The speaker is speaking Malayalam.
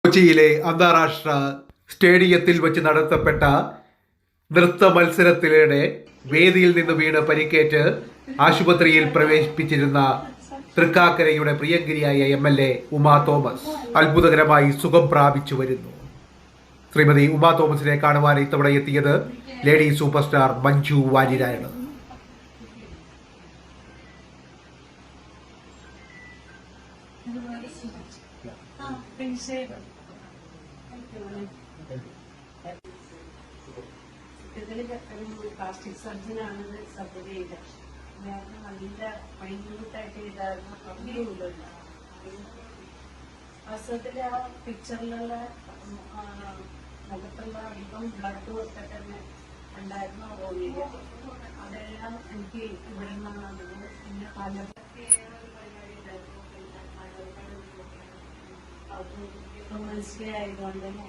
കൊച്ചിയിലെ അന്താരാഷ്ട്ര സ്റ്റേഡിയത്തിൽ വെച്ച് നടത്തപ്പെട്ട നൃത്ത മത്സരത്തിനിടെ വേദിയിൽ നിന്ന് വീണ് പരിക്കേറ്റ് ആശുപത്രിയിൽ പ്രവേശിപ്പിച്ചിരുന്ന തൃക്കാക്കരയുടെ പ്രിയങ്കരിയായ MLA ഉമാ തോമസ് അത്ഭുതകരമായി സുഖം പ്രാപിച്ചു വരുന്നു. ശ്രീമതി ഉമാ തോമസിനെ കാണുവാൻ ഇത്തവണ എത്തിയത് ലേഡി സൂപ്പർ സ്റ്റാർ മഞ്ജു വാര്യരാണ്. പ്ലാസ്റ്റിക് സർജനാണ് സർജറി ചെയ്തത്. നല്ല മൈന്യൂട്ടായിട്ട് ചെയ്തായിരുന്നു. അധികമില്ല വാസ്തവത്തില് ആ പിക്ചറിലുള്ള മുഖത്തുള്ള അധികം ബ്ലഡ് ഒക്കെ തന്നെ ഉണ്ടായിരുന്നു. റോഡില് അതെല്ലാം എനിക്ക് ഇവിടെ നിന്നാണ് അധികം. പിന്നെ പാലക്കാട് മനസ്സിലായതുകൊണ്ട് തന്നെ